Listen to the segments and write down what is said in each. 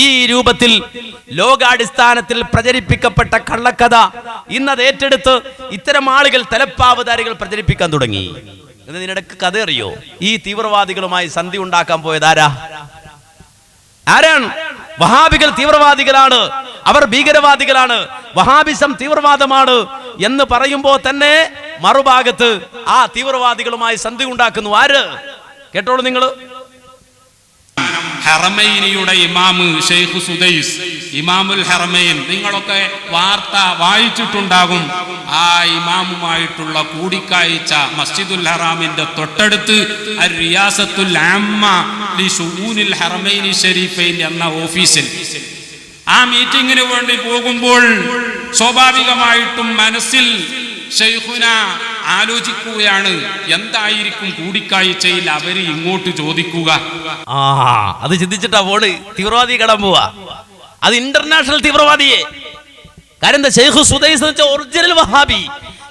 ഈ രൂപത്തിൽ ലോകാടിസ്ഥാനത്തിൽ പ്രചരിപ്പിക്കപ്പെട്ട കള്ളക്കഥ ഇന്നത് ഏറ്റെടുത്ത് ഇത്തരം ആളുകൾ തലപ്പാവുധാരികൾ പ്രചരിപ്പിക്കാൻ തുടങ്ങി. ഇതിനിടക്ക് കഥ അറിയോ? ഈ തീവ്രവാദികളുമായി സന്ധി ഉണ്ടാക്കാൻ പോയതാരാ? ആരാണ്? വഹാബികൾ തീവ്രവാദികളാണ്, അവർ ഭീകരവാദികളാണ്, വഹാബിസം തീവ്രവാദമാണ് എന്ന് പറയുമ്പോ തന്നെ മറുഭാഗത്ത് ആ തീവ്രവാദികളുമായി സന്ധി ഉണ്ടാക്കുന്നു ആര്? കേട്ടോളൂ നിങ്ങൾ. ഹറമൈനിയുടെ ഇമാമ് ഷെയ്ഖ് സുദൈസ്, ഇമാമുൽ ഹറമൈൻ, നിങ്ങളൊക്കെ വാർത്ത വായിച്ചിട്ടുണ്ടാകും. ആ ഇമാമുമായിട്ടുള്ള കൂടിക്കാഴ്ച മസ്ജിദുൽ ഹറാമിന്റെ തൊട്ടടുത്ത് റിയാസത്തുൽ ആമ്മ ലി ശുഊനിൽ ഹറമൈനി ശരീഫൈൻ എന്ന ഓഫീസിൽ ആ മീറ്റിങ്ങിന് വേണ്ടി പോകുമ്പോൾ സ്വാഭാവികമായിട്ടും മനസ്സിൽ ശൈഖുന ആലോചിക്കുകയാണ്, എന്തായിരിക്കും കൂടിക്കാഴ്ചയിൽ അവര് ഇങ്ങോട്ട് ചോദിക്കുക. അത് ചിന്തിച്ചിട്ടാ പോണ് തീവ്രവാദി കടം പോവാ. അത് ഇന്റർനാഷണൽ തീവ്രവാദിയെ. കാരണം എന്താ? ഷെയ്ഖ് സുദൈസ് എന്ന് വെച്ചാൽ ഒറിജിനൽ വഹാബി.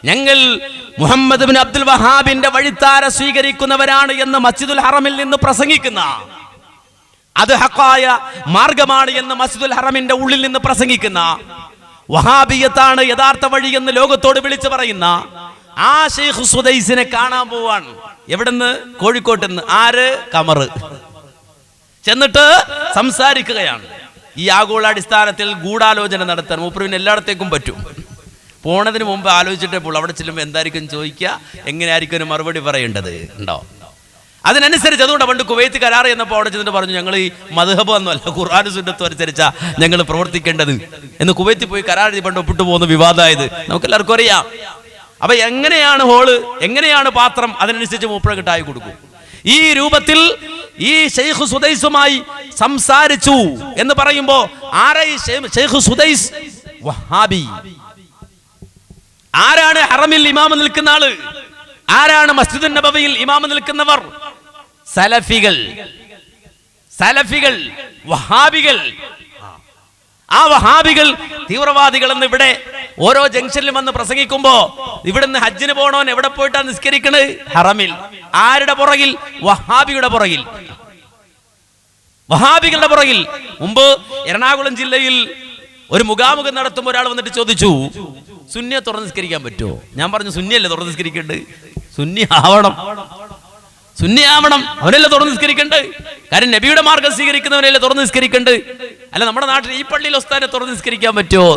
ഞങ്ങൾ മുഹമ്മദ് ബിൻ അബ്ദുൽ വഹാബിന്റെ വഴിത്താര സ്വീകരിക്കുന്നവരാണ് എന്ന് മസ്ജിദുൽ ഹറമിൽ നിന്ന് പ്രസംഗിക്കുന്ന, അത് ഹഖായ മാർഗമാണ് എന്ന് മസ്ജിദുൽ ഹറമിന്റെ ഉള്ളിൽ നിന്ന് പ്രസംഗിക്കുന്ന, വഹാബിയത്താണ് യഥാർത്ഥ വഴി എന്ന് ലോകത്തോട് വിളിച്ചു പറയുന്ന ആ ഷെയ്ഖ് സുദൈസിനെ കാണാൻ പോവാണ്. എവിടുന്ന്? കോഴിക്കോട്ട് നിന്ന്. ആര്? കമറ്. ചെന്നിട്ട് സംസാരിക്കുകയാണ്. ഈ ആഗോളാടിസ്ഥാനത്തിൽ ഗൂഢാലോചന നടത്താൻ മൂപ്പറിന് എല്ലായിടത്തേക്കും പറ്റും. പോണതിന് മുമ്പ് ആലോചിച്ചിട്ടേ പോളൂ. അവിടെ ചെല്ലുമ്പോൾ എന്തായിരിക്കും ചോദിക്കുക, എങ്ങനെയായിരിക്കും മറുപടി പറയേണ്ടത് ഉണ്ടോ? അതിനനുസരിച്ച് അതുകൊണ്ട് പണ്ട് കുവൈത്ത് കരാർ എന്നപ്പോൾ അവിടെ ചെന്നിട്ട് പറഞ്ഞു, ഞങ്ങൾ ഈ മദ്ഹബ് ഒന്നുമല്ല, ഖുർആനും സുന്നത്തും അനുസരിച്ചാ ഞങ്ങൾ പ്രവർത്തിക്കേണ്ടത് എന്ന്. കുവൈത്തിൽ പോയി കരാർ പണ്ട് ഒപ്പിട്ട് പോകുന്ന വിവാദമായത് നമുക്കെല്ലാവർക്കും അറിയാം. അപ്പൊ എങ്ങനെയാണ് ഹോള്, എങ്ങനെയാണ് പാത്രം, അതിനനുസരിച്ച് മൂപ്പഴ കിട്ടായി കൊടുക്കും. ഈ രൂപത്തിൽ ഈ ഷെയ്ഖ് സുദൈസുമായി സംസാരിച്ചു എന്ന് പറയുമ്പോ ആരാ ഈ ഷെയ്ഖ് സുദൈസ്? വഹാബി. ആരാണ് ഹറമിൽ ഇമാമ നിൽക്കുന്ന ആള്? ആരാണ് മസ്ജിദുൻ നബവിയിൽ ഇമാമ നിൽക്കുന്നവർ? സലഫികൾ. സലഫികൾ, വഹാബികൾ. ആ വഹാബികൾ തീവ്രവാദികൾ എന്ന് ഇവിടെ ഓരോ ജംഗ്ഷനിലും വന്ന് പ്രസംഗിക്കുമ്പോ ഇവിടുന്ന് ഹജ്ജിന് പോണോൻ എവിടെ പോയിട്ടാ നിസ്കരിക്കണത്? ഹറമിൽ. ആരുടെ പുറകിൽ? വഹാബിയുടെ പുറകിൽ, വഹാബികളുടെ പുറകിൽ. മുമ്പ് എറണാകുളം ജില്ലയിൽ ഒരു മുഖാമുഖം നടത്തുമ്പോൾ ഒരാൾ വന്നിട്ട് ചോദിച്ചു, സുന്നിയെ തുറന്ന് നിസ്കരിക്കാൻ പറ്റുമോ? ഞാൻ പറഞ്ഞു, സുന്നിയല്ലേ തുറന്ന് നിസ്കരിക്കേണ്ടത്, സുന്നി ആവണം, സുന്നി ആവണം, അവനല്ലേ തുറന്ന് നിസ്കരിക്കേണ്ടത്. കാര്യം നബിയുടെ മാർഗം സ്വീകരിക്കുന്നവനല്ലേ തുറന്ന് നിസ്കരിക്കേണ്ടത്. അല്ല നമ്മുടെ നാട്ടിൽ ഈ പള്ളിയിൽ ഉസ്താദിനെ തുറന്ന് നിസ്കരിക്കാൻ പറ്റുമോ?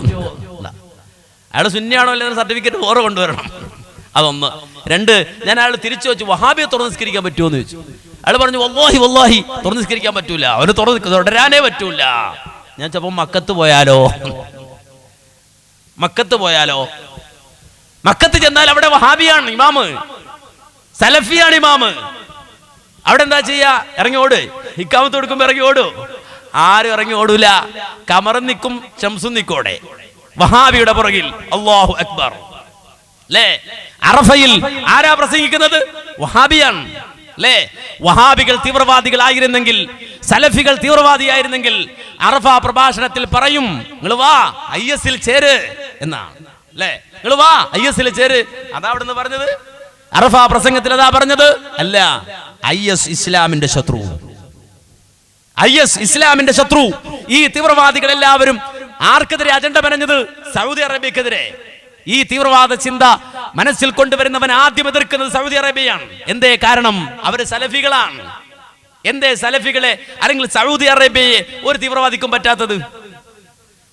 അയാൾ സുന്നിയാണോ അല്ലെന്ന് സർട്ടിഫിക്കറ്റ് ഓരോ കൊണ്ടുവരണം. അതൊന്ന്. രണ്ട്, ഞാൻ അയാൾ തിരിച്ചു വെച്ചു, വഹാബിയെ തുറന്ന് നിസ്കരിക്കാൻ പറ്റുമോ എന്ന് ചോദിച്ചു. അയാൾ പറഞ്ഞു, വല്ലാഹി വല്ലാഹി തുറന്ന് നിസ്കരിക്കാൻ പറ്റൂല, അവന് തുടരാനേ പറ്റൂല. ഞാൻ ചിലപ്പോൾ മക്കത്ത് പോയാലോ, മക്കത്ത് പോയാലോ? മക്കത്ത് ചെന്നാൽ അവിടെ വഹാബിയാണ് ഇമാമ്, സലഫിയാണ് ഇമാമ്. അവിടെ എന്താ ചെയ്യാ? ഇറങ്ങി ഓട്. ഇക്കാമത്ത് കൊടുക്കുമ്പോ ഇറങ്ങി ഓടൂ. ആരും ഇറങ്ങി ഓടൂല. കമറും നിൽക്കും, ഷംസും നിൽക്കോടെ, വഹാബിയുടെ പുറകിൽ. അല്ലാഹു അക്ബർ. അല്ലേ? അറഫയിൽ ആരാ പ്രസംഗിക്കുന്നത്? വഹാബിയാണ്. അല്ലേ? വഹാബികൾ തീവ്രവാദികളായിരുന്നെങ്കിൽ, സലഫികൾ തീവ്രവാദിയായിരുന്നെങ്കിൽ അറഫ പ്രഭാഷണത്തിൽ പറയും, നിങ്ങൾ വാ IS-ൽ ചേര് എന്നാണ്. അല്ലേ? നിങ്ങൾ വാ IS-ൽ ചേര്. അതാ അവിടുന്ന് പറഞ്ഞത്. അറഫ പ്രസംഗത്തിൽ അതാ പറഞ്ഞത്. അല്ല, IS ഇസ്ലാമിന്റെ ശത്രു, IS ഇസ്ലാമിന്റെ ശത്രു. ഈ തീവ്രവാദികൾ എല്ലാവരും ആർക്കെതിരെ അജണ്ട മെനഞ്ഞത്? സൗദി അറേബ്യക്കെതിരെ. ഈ തീവ്രവാദ ചിന്ത മനസ്സിൽ കൊണ്ടുവരുന്നവൻ ആദ്യം എതിർക്കുന്നത് സൗദി അറേബ്യയാണ്. എന്തേ? കാരണം അവര് സലഫികളാണ്. എന്തേ സലഫികളെ അല്ലെങ്കിൽ സൗദി അറേബ്യയെ ഒരു തീവ്രവാദിക്കും പറ്റാത്തത്?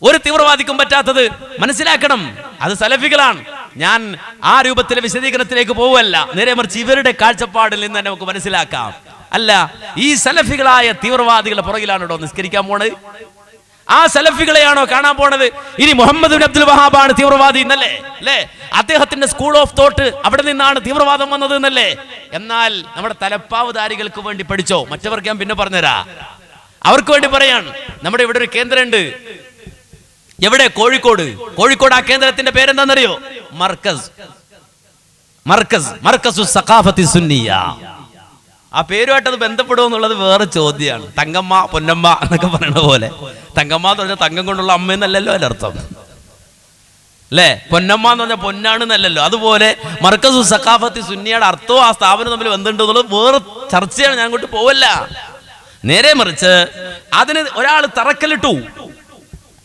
ഒരു തീവ്രവാദിക്കും പറ്റാത്തത് മനസ്സിലാക്കണം, അത് സലഫികളാണ്. ഞാൻ ആ രൂപത്തിലെ വിശദീകരണത്തിലേക്ക് പോവല്ല, നേരെ മറിച്ച് ഇവരുടെ കാഴ്ചപ്പാടിൽ നിന്ന് തന്നെ നമുക്ക് മനസ്സിലാക്കാം. അല്ല, ഈ സലഫികളായ തീവ്രവാദികളെ പുറകിലാണോ നിസ്കരിക്കാൻ പോണത്? ആ സലഫികളെയാണോ കാണാൻ പോണത്? ഇനി മുഹമ്മദ് ബിൻ അബ്ദുൽ വഹാബാണ് തീവ്രവാദി എന്നല്ലേ? അല്ലേ? അദ്ദേഹത്തിന്റെ സ്കൂൾ ഓഫ് തോട്ട് അവിടെ നിന്നാണ് തീവ്രവാദം വന്നത് എന്നല്ലേ? എന്നാൽ നമ്മുടെ തലപ്പാവുധാരികൾക്ക് വേണ്ടി പഠിച്ചോ? മറ്റവർക്ക് ഞാൻ പിന്നെ പറഞ്ഞുതരാ. അവർക്ക് വേണ്ടി പറയാണ്. നമ്മുടെ ഇവിടെ ഒരു കേന്ദ്രമുണ്ട്. എവിടെ? കോഴിക്കോട്. കോഴിക്കോട് ആ കേന്ദ്രത്തിന്റെ പേരെന്താണെന്നറിയോ? മർക്കസ്. മർക്കസ്, മർക്കസു സഖാഫത്തി സുന്നിയ. ആ പേരുമായിട്ടത് ബന്ധപ്പെടുമോ എന്നുള്ളത് വേറെ ചോദ്യമാണ്. തങ്കമ്മ, പൊന്നമ്മ എന്നൊക്കെ പറയുന്ന പോലെ. തങ്കമ്മ എന്ന് പറഞ്ഞാൽ തങ്കം കൊണ്ടുള്ള അമ്മ എന്നല്ലല്ലോ അതിന്റെ അർത്ഥം. അല്ലേ? പൊന്നമ്മ എന്ന് പറഞ്ഞാൽ പൊന്നാണെന്നല്ലല്ലോ. അതുപോലെ മർക്കസു സഖാഫത്തി സുന്നിയുടെ അർത്ഥവും ആ സ്ഥാപനം തമ്മിൽ ബന്ധമുണ്ട് എന്നുള്ളത് വേറെ ചർച്ചയാണ്. ഞാൻ അങ്ങോട്ട് പോവല്ല. നേരെ മറിച്ച് അതിന് ഒരാൾ തറക്കല്ലിട്ടു.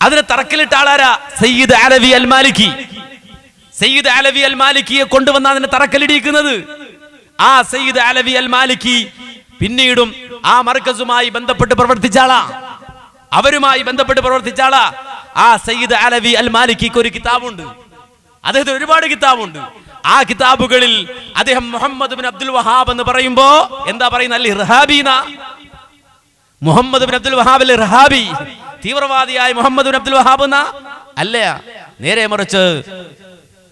അതിന് തറക്കല്ലിട്ട ആളാരാ? സയ്യിദ് അലവി അൽ മാലിക്കി. സയ്യിദ് അലവി അൽ മാലിക്കിയെ കൊണ്ടുവന്ന അതിന് തറക്കല്ലിടിക്കുന്നത്. ആ സയ്യിദ് അലവി അൽ മാലിക്കി പിന്നീടും ആ മർക്കസുമായി ബന്ധപ്പെട്ട് പ്രവർത്തിച്ച ആളാ, അവരുമായി ബന്ധപ്പെട്ട് പ്രവർത്തിച്ച ആളാ. ആ സയ്യിദ് അലവി അൽ മാലിക്കിക്ക് ഒരു കിതാബുണ്ട്, അദ്ദേഹത്തിന് ഒരുപാട് കിതാബുണ്ട്. ആ കിതാബുകളിൽ അദ്ദേഹം മുഹമ്മദ് ബിൻ അബ്ദുൽ വഹാബ് എന്ന് പറയുമ്പോ എന്താ പറയുന്നത്? അൽ ഇർഹാബീന. മുഹമ്മദ് ബിൻ അബ്ദുൽ വഹാബ് അൽ ഇർഹാബി, തീവ്രവാദിയായ മുഹമ്മദ് ബിൻ അബ്ദുൽ വഹാബ് എന്ന അല്ല. നേരെ മറിച്ച്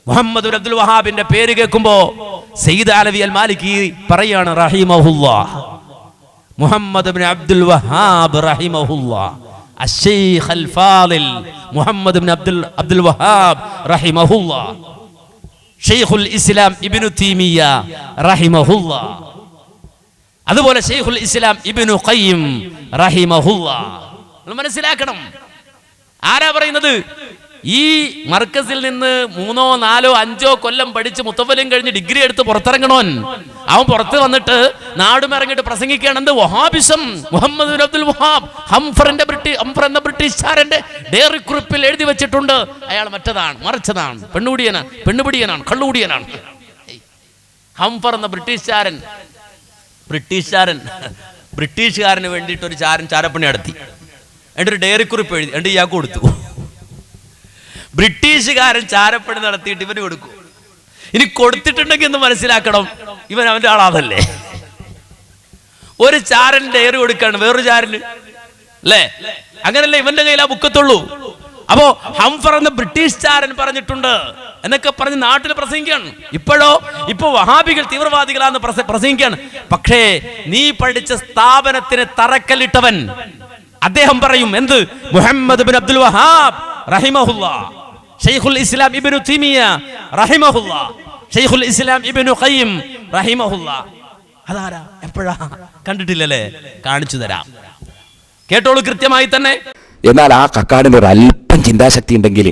മുഹമ്മദ് ബിൻ അബ്ദുൽ വഹാബിന്റെ പേര് കേൾക്കുമ്പോ സയ്യിദ് അലവി അൽ മാലിക്കി പറയാണ് റഹിമഹുല്ലാഹ്, മുഹമ്മദ് ബിൻ അബ്ദുൽ വഹാബ് റഹിമഹുല്ലാഹ്, അശ്ശൈഖ് അൽ ഫാദിൽ മുഹമ്മദ് ബിൻ അബ്ദുൽ വഹാബ് റഹിമഹുല്ലാഹ്, ഷെയ്ഖുൽ ഇസ്ലാം ഇബ്നു തൈമിയ്യ റഹിമഹുല്ലാഹ്, അതുപോലെ ഷെയ്ഖുൽ ഇസ്ലാം ഇബ്നു ഖയ്യിം റഹിമഹുല്ലാഹ്. നിങ്ങൾ മനസ്സിലാക്കണം, ആരാ പറയുന്നത്? ഈ മർക്കസിൽ നിന്ന് 3, 4, 5 കൊല്ലം പഠിച്ച് മുത്തവലും കഴിഞ്ഞ് ഡിഗ്രി എടുത്ത് പുറത്തിറങ്ങണോൻ, അവൻ പുറത്ത് വന്നിട്ട് നാടും ഇറങ്ങിയിട്ട് പ്രസംഗിക്കുകയാണ് എന്ത്? വഹാബിസം. Muhammad bin Abdul Wahhab Hempher എന്ന ബ്രിട്ടീഷുകാരന്റെ ഡയറി കുറിപ്പിൽ എഴുതി വെച്ചിട്ടുണ്ട് അയാൾ മറ്റതാണ് മറിച്ചതാണ്, പെണ്ണുപിടിയനാണ്, കള്ളുകുടിയനാണ്. ഹംഫർ എന്ന ബ്രിട്ടീഷുകാരന് വേണ്ടിയിട്ട് ഒരു ചാരപ്പണി നടത്തി, എന്നിട്ട് ഒരു ഡയറി കുറിപ്പ് എഴുതി, എന്നിട്ട് ഇയാൾക്ക് കൊടുത്തു. ബ്രിട്ടീഷുകാരൻ ചാരപ്പണി നടത്തിയിട്ട് ഇവന് കൊടുക്കും. ഇനി കൊടുത്തിട്ടുണ്ടെങ്കിൽ എന്ന് മനസ്സിലാക്കണം, ഇവൻ അവന്റെ ആളാതല്ലേ. ഒരു ചാരൻ ഡയറി കൊടുക്കാണ് വേറൊരു ചാരന്, അല്ലേ? അങ്ങനല്ലേ ഇവന്റെ കയ്യിൽ ആ ബുക്കത്തുള്ളൂ. അപ്പോ ഹംഫർ എന്ന ബ്രിട്ടീഷ് ചാരൻ പറഞ്ഞിട്ടുണ്ട് എന്നൊക്കെ പറഞ്ഞ് നാട്ടിൽ പ്രസംഗിക്കുകയാണ്. ഇപ്പോ വഹാബികൾ തീവ്രവാദികളാന്ന് പ്രസംഗിക്കുകയാണ്. പക്ഷേ നീ പഠിച്ച സ്ഥാപനത്തിന് തറക്കല്ലിട്ടവൻ അദ്ദേഹം പറയും എന്ത്? മുഹമ്മദ് ബിൻ അബ്ദുൽ വഹാബ് റഹിമഹുല്ലാഹ്, ഷെയ്ഖുൽ ഇസ്ലാം ഇബ്നു തൈമിയ്യ റഹിമഹുല്ലാഹ്, ഷെയ്ഖുൽ ഇസ്ലാം ഇബ്നു ഖയ്യിം റഹിമഹുല്ലാഹ്. അതാരാ? എപ്പോഴാ? കണ്ടിട്ടില്ലല്ലേ? കാണിച്ചു തരാം, കേട്ടോളൂ കൃത്യമായി തന്നെ. എന്നാൽ ആ കക്കാടിന് ഒരു അല്പം ചിന്താശക്തി ഉണ്ടെങ്കിൽ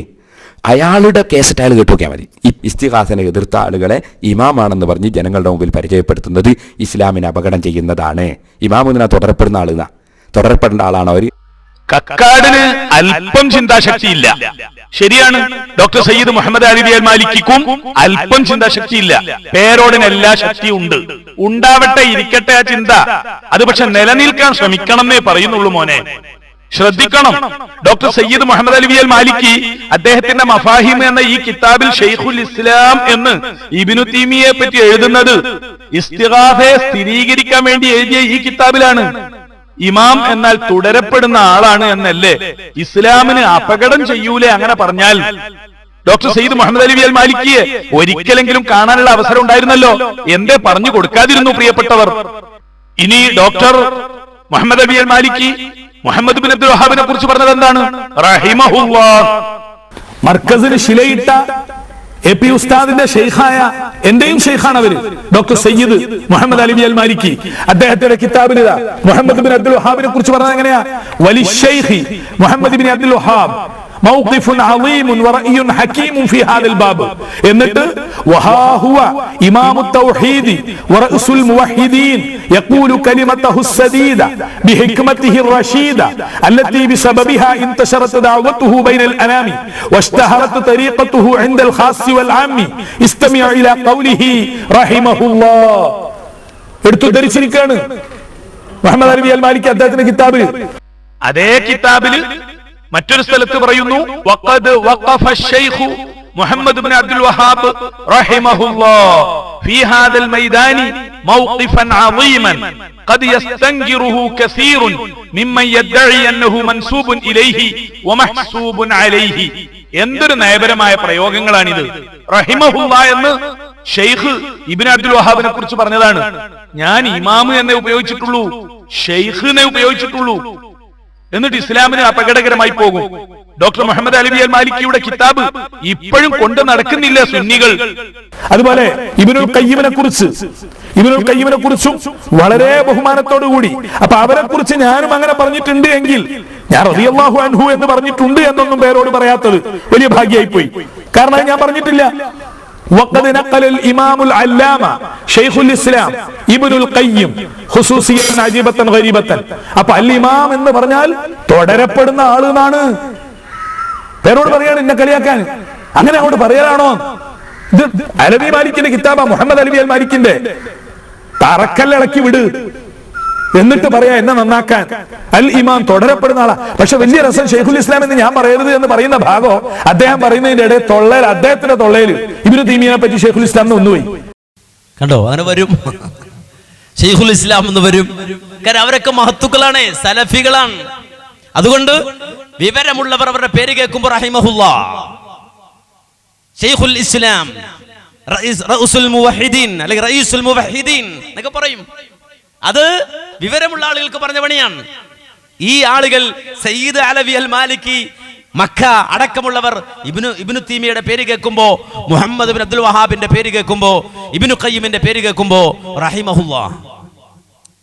അയാളുടെ കേസറ്റ് അയാൾ കേട്ടു നോക്കിയാൽ മതി. ഈ ഇസ്തിഗാസനെ എതിർത്ത ആളുകളെ ഇമാമാണെന്ന് പറഞ്ഞ് ജനങ്ങളുടെ മുമ്പിൽ പരിചയപ്പെടുത്തുന്നത് ഇസ്ലാമിനെ അപകടം ചെയ്യുന്നതാണ്. ഇമാമെന്നാ തുടരപ്പെടേണ്ട ആളാണ് അവർ. കക്കാടിന് അല്പം ചിന്താശക്തിയില്ല, ശരിയാണ്. ഡോക്ടർ സയ്യിദ് മുഹമ്മദ് അലവി അൽ മാലിക്കിക്കും അല്പം ചിന്താശക്തിയില്ല. പേരോടിന് എല്ലാ ശക്തിയും ഉണ്ട്. ഉണ്ടാവട്ടെ, ഇരിക്കട്ടെ ആ ചിന്ത. അത് പക്ഷെ നിലനിൽക്കാൻ ശ്രമിക്കണം എന്നേ പറയുന്നുള്ളൂ മോനെ. ശ്രദ്ധിക്കണം, ഡോക്ടർ സയ്യിദ് മുഹമ്മദ് അലവി അൽ മാലിക്കി അദ്ദേഹത്തിന്റെ മഫാഹിം എന്ന ഈ കിതാബിൽ ഷെയ്ഖുൽ ഇസ്ലാം എന്ന് ഇബ്നു തൈമിയ്യയെ പറ്റി എഴുതുന്നത് ഇസ്തിഗാസയെ സ്ഥിരീകരിക്കാൻ വേണ്ടി എഴുതിയ ഈ കിതാബിലാണ്. ഇമാം എന്നാൽ തുടരപ്പെടുന്ന ആളാണ് എന്നല്ലേ? ഇസ്ലാമിന് അപകടം ചെയ്യൂലേ അങ്ങനെ പറഞ്ഞാൽ? ഡോക്ടർ സയ്യിദ് മുഹമ്മദ് അലവി അൽ മാലിക്കിയെ ഒരിക്കലെങ്കിലും കാണാനുള്ള അവസരം ഉണ്ടായിരുന്നല്ലോ, എന്തേ പറഞ്ഞു കൊടുക്കാതിരുന്നു പ്രിയപ്പെട്ടവർ? ഇനി ഡോക്ടർ മുഹമ്മദ് അലവി അൽ മാലിക്കി മുഹമ്മദ് ബിൻ അബ്ദുൽ വഹാബിനെ കുറിച്ച് പറഞ്ഞത് എന്താണ്? റഹിമഹുല്ലാഹ്. മർക്കസിന് ശിലയിട്ട എ.പി. ഉസ്താദിന്റെ ഷെയ്ഖായ എന്റെയും ഷെയ്ഖാണ് അവര്, ഡോക്ടർ സയ്യിദ് മുഹമ്മദ് അലവി അൽ മാലിക്കി. അദ്ദേഹത്തിന്റെ കിതാബിൽ മുഹമ്മദ് ബിൻ അബ്ദുൽ വഹാബിനെ കുറിച്ച് പറഞ്ഞത് എങ്ങനെയാ? വലി ഷെയ്ഖി മുഹമ്മദ് ബിൻ അബ്ദുൽ വഹാബ് മൗഖിഫുൻ അളീമുൻ വറഇയ്യുൻ ഹകീമുൻ ഫീ ഹാദൽ ബാബ്. എന്നിട്ട് വഹാ ഹുവ ഇമാമു തൗഹീദി വറഅസുൽ മുവഹിദീൻ യഖൂലു കലിമതഹു സദീദ ബിഹിക്മതിഹി റഷീദ അല്ലതി ബിസബബിഹാ ഇന്തശറത് ദഅവതുഹു ബൈനൽ അനാമി വഷ്തഹറത് തരീഖതുഹു ഇൻദൽ ഖാസ് വൽ ആമ്മി ഇസ്തമിഉ ഇലാ ഖൗലിഹി റഹിമഹുല്ലാഹ്. എടുത്തു ധരിച്ചിരിക്കുകയാണ് മുഹമ്മദ് അലവി അൽ മാലിക്കി അദ്ദേഹത്തിന്റെ കിതാബിൽ. അതേ കിതാബിൽ മറ്റൊരു സ്ഥലത്ത് പറയുന്നു വഖദ് വഖഫ അശ്ശൈഖ് മുഹമ്മദ് ഇബ്നു അബ്ദുൽ വഹാബ് റഹിമഹുല്ലാഹ് ഫീ ഹാദൽ മൈദാനി മൗഖിഫൻ അളീമൻ ഖദ് യസ്തൻകിറുഹു കസീറുൻ മിമ്മൻ യദ്ദഇ അന്നഹു മൻസൂബുൻ ഇലൈഹി വമഹ്സൂബുൻ അലൈഹി. എന്തൊരു നയപരമായ പ്രയോഗങ്ങളാണിത്! റഹിമഹുല്ലാഹ് എന്ന് ഷെയ്ഖ് ഇബ്നു അബ്ദുൽ വഹാബിനെ കുറിച്ച് പറഞ്ഞതാണ്. ഞാൻ ഇമാമ് എന്നേ ഉപയോഗിച്ചിട്ടുള്ളൂ, ഷെയ്ഖിനെ ഉപയോഗിച്ചിട്ടുള്ളൂ. എന്നിട്ട് ഇസ്ലാമിന് അപകടകരമായി പോകും. ഡോക്ടർ മുഹമ്മദ് അലവി അൽ മാലിക്കിയുടെ കിതാബ് ഇപ്പോഴും കൊണ്ട് നടക്കുന്നില്ല സുന്നികൾ. അതുപോലെ ഇബ്നുൽ ഖയ്യിമിനെ കുറിച്ചും വളരെ ബഹുമാനത്തോടുകൂടി. അപ്പൊ അവരെ കുറിച്ച് ഞാനും അങ്ങനെ പറഞ്ഞിട്ടുണ്ട് എങ്കിൽ ഞാൻ റളിയല്ലാഹു അൻഹു എന്ന് പറഞ്ഞിട്ടുണ്ട് എന്നൊന്നും പേരോട് പറയാത്തത് വലിയ ഭാഗ്യമായി പോയി. കാരണം ഞാൻ പറഞ്ഞിട്ടില്ല. وقد نقل الإمام العلامة شيخ الإسلام ابن القيم خصوصية عجيبة غريبة. അപ്പൊ അൽ ഇമാം എന്ന് പറഞ്ഞാൽ തുടരപ്പെടുന്ന ആള് എന്നാണ്. പേരോട് പറയാണ് എന്നെ കളിയാക്കാൻ, അങ്ങനെ അങ്ങോട്ട് പറയലാണോ? ഇത് അലവി മാലിക്കിന്റെ കിതാബാ, മുഹമ്മദ് അലവി അൽ മാലിക്കിന്റെ. തറക്കല്ലിളക്കി വിട്, എന്നിട്ട് പറയാ എന്നെ നന്നാക്കാൻ. അൽ ഇമാം തുടരപ്പെടുന്ന ആളാ. പക്ഷെ വലിയ രസം, ഷെയ്ഖുൽ ഇസ്ലാം എന്ന് ഞാൻ പറയരുത് എന്ന് പറയുന്ന ഭാഗം അദ്ദേഹം പറയുന്നതിന്റെ ഇടയിൽ തൊള്ളയിൽ, അദ്ദേഹത്തിന്റെ തൊള്ളയിൽ ഇബ്നു തൈമിയയെ പറ്റി ഷെയ്ഖുൽ ഇസ്ലാം ഒന്നുപോയി. കണ്ടോ, അങ്ങനെ വരും. ഷെയ്ഖുൽ ഇസ്ലാം എന്ന് വരും. കാരണം അവരൊക്കെ മഹത്തുക്കളാണ്, സലഫികളാണ്. അതുകൊണ്ട് വിവരമുള്ളവർ അവരുടെ പേര് കേൾക്കുമ്പോൾ റഹിമഹുല്ലാ, ഷെയ്ഖുൽ ഇസ്ലാം, റഈസുൽ മുവഹിദീൻ അല്ലെങ്കിൽ റഈസുൽ മുവഹിദീൻ എന്നൊക്കെ പറയും. അത് വിവരമുള്ള ആളുകൾക്ക് പറഞ്ഞ പണിയാണ്. ഈ ആളുകൾ സയ്യിദ് അലവി അൽ മാലിക്കി, മക്ക അടക്കമുള്ളവർ ഇബ്നു തൈമിയയുടെ പേര് കേൾക്കുമ്പോ, മുഹമ്മദ് ബിൻ അബ്ദുൽ വഹാബിന്റെ പേര് കേൾക്കുമ്പോ, ഇബ്നു ഖയ്യിമിന്റെ പേര് കേൾക്കുമ്പോ റഹിമഹുല്ലാ